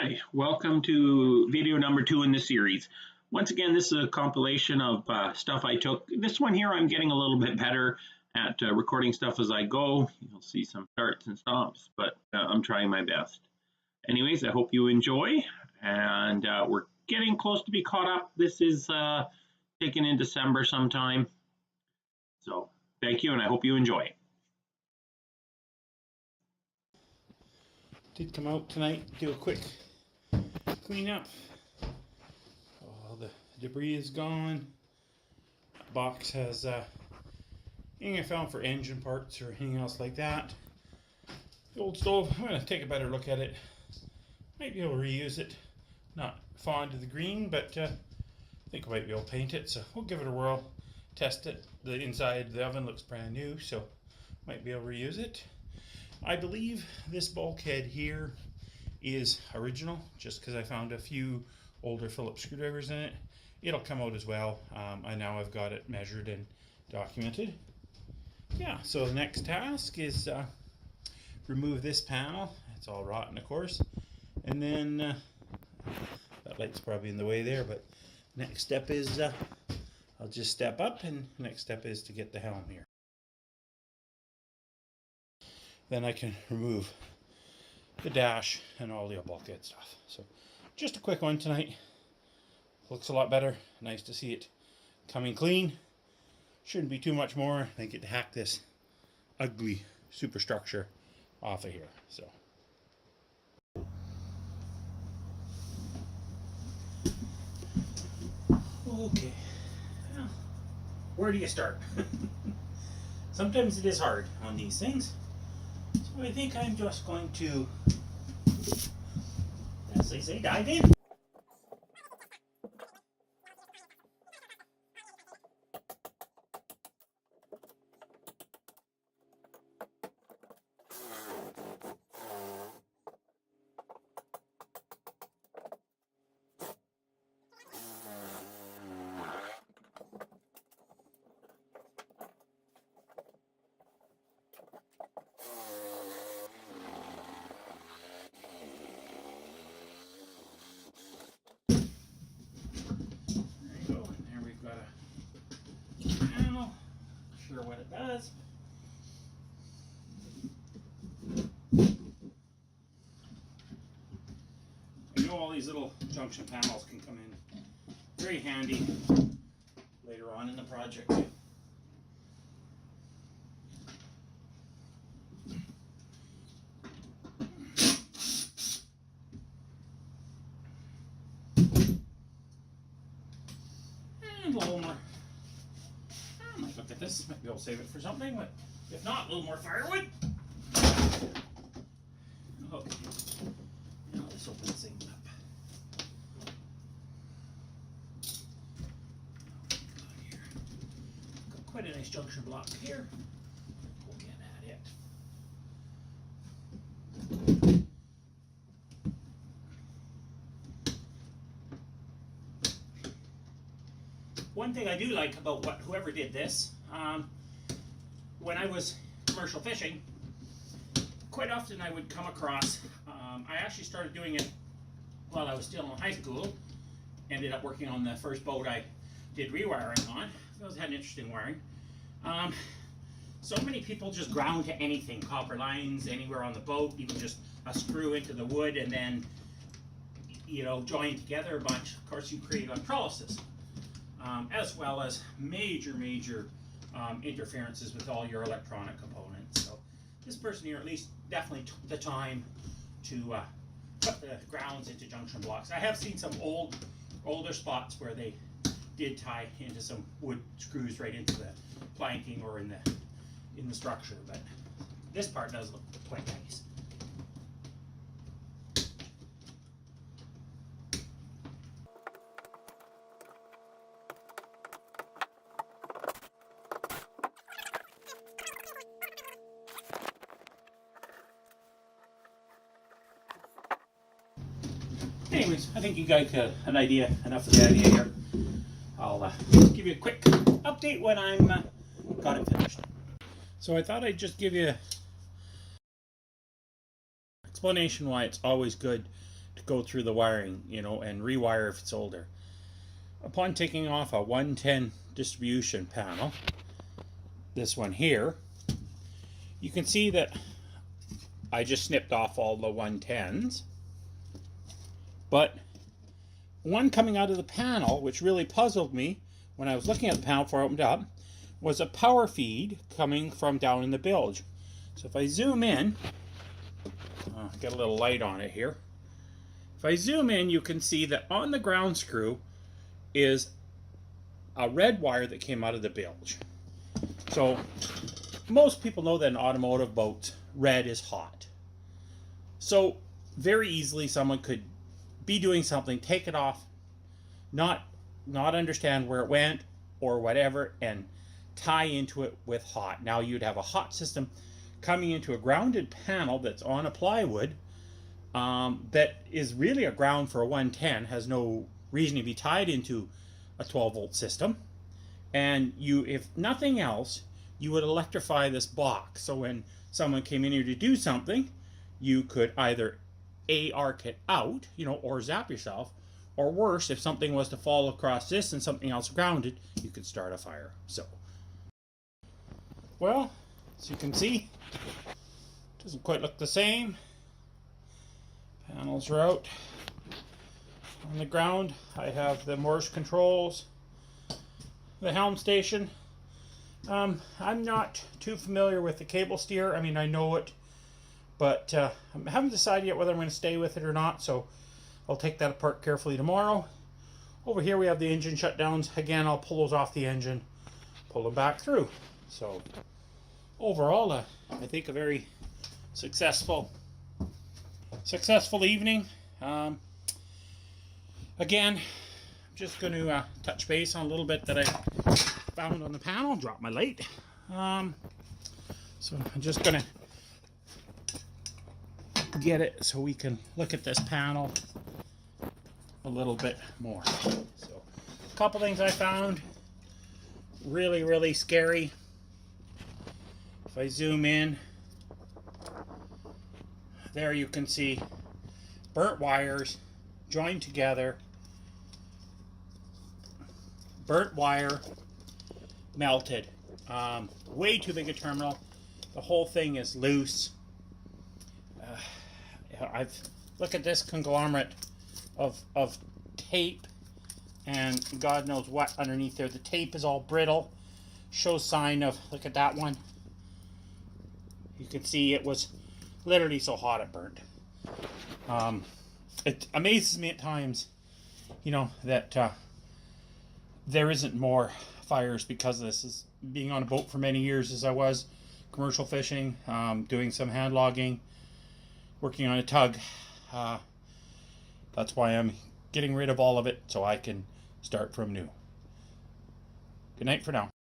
Hi, welcome to video number 2 in the series. Once again, this is a compilation of stuff I took. This one here, I'm getting a little bit better at recording stuff as I go. You'll see some starts and stops, but I'm trying my best. Anyways, I hope you enjoy, and we're getting close to be caught up. This is taken in December sometime. So thank you, and I hope you enjoy. Did come out tonight, do a quick cleanup. All the debris is gone. Box has anything I found for engine parts or anything else like that. The old stove, I'm going to take a better look at it. Might be able to reuse it. Not fond of the green, but I think I might be able to paint it, so we'll give it a whirl, test it. The inside of the oven looks brand new, so might be able to reuse it. I believe this bulkhead here is original, just because I found a few older Phillips screwdrivers in it. It'll come out as well. I now have got it measured and documented. Yeah, so the next task is remove this panel. It's all rotten, of course. And then, that light's probably in the way there, but next step is, I'll just step up, and next step is to get the helm here. Then I can remove the dash and all the bulkhead stuff. So just a quick one tonight. Looks a lot better. Nice to see it coming clean. Shouldn't be too much more. I get to hack this ugly superstructure off of here. So okay. Well, where do you start? Sometimes it is hard on these things. So I think I'm just going to, as they say, dive in. Sure what it does. I know all these little junction panels can come in very handy later on in the project. And a little more. I might look at this, might be able to save it for something, but if not, a little more firewood. Okay, now let's open this thing up. Got quite a nice junction block here. We'll get at it. One thing I do like about whoever did this, when I was commercial fishing, quite often I would come across, I actually started doing it while I was still in high school, ended up working on the first boat I did rewiring on. Those had an interesting wiring. So many people just ground to anything, copper lines anywhere on the boat, even just a screw into the wood and then, you know, join together a bunch. Of course, you create electrolysis. As well as major interferences with all your electronic components. So this person here at least definitely took the time to put the grounds into junction blocks. I have seen some older spots where they did tie into some wood screws right into the planking or in the structure, but this part does look quite nice. Anyways, I think you guys got an idea, enough of the idea here. I'll give you a quick update when I'm got it finished. So I thought I'd just give you explanation why it's always good to go through the wiring, and rewire if it's older. Upon taking off a 110 distribution panel, this one here, you can see that I just snipped off all the 110s, but one coming out of the panel, which really puzzled me when I was looking at the panel before I opened up, was a power feed coming from down in the bilge. So if I zoom in, get a little light on it here. If I zoom in, you can see that on the ground screw is a red wire that came out of the bilge. So most people know that in automotive boats, red is hot. So very easily someone could be doing something, take it off, not understand where it went or whatever, and tie into it with hot. Now you'd have a hot system coming into a grounded panel that's on a plywood that is really a ground for a 110, has no reason to be tied into a 12-volt system. And you, if nothing else, you would electrify this box. So when someone came in here to do something, you could either arc it out, or zap yourself, or worse, if something was to fall across this and something else grounded, you could start a fire. So, well, as you can see, it doesn't quite look the same. Panels are out. On the ground, I have the Morse controls, the Helm Station. I'm not too familiar with the cable steer. I mean, I know it, but I haven't decided yet whether I'm going to stay with it or not, so I'll take that apart carefully tomorrow. Over here we have the engine shutdowns. Again, I'll pull those off the engine, pull them back through. So overall, I think a very successful evening. Again, I'm just going to touch base on a little bit that I found on the panel. Drop my light. So I'm just going to get it so we can look at this panel a little bit more. So a couple things I found really scary. If I zoom in, there you can see burnt wires joined together, burnt wire melted, way too big a terminal. The whole thing is loose. Look at this conglomerate of tape and God knows what underneath there. The tape is all brittle, shows sign of, look at that one. You can see it was literally so hot it burned. It amazes me at times, that there isn't more fires because of this. Is being on a boat for many years as I was, commercial fishing, doing some hand logging, working on a tug. That's why I'm getting rid of all of it so I can start from new. Good night for now.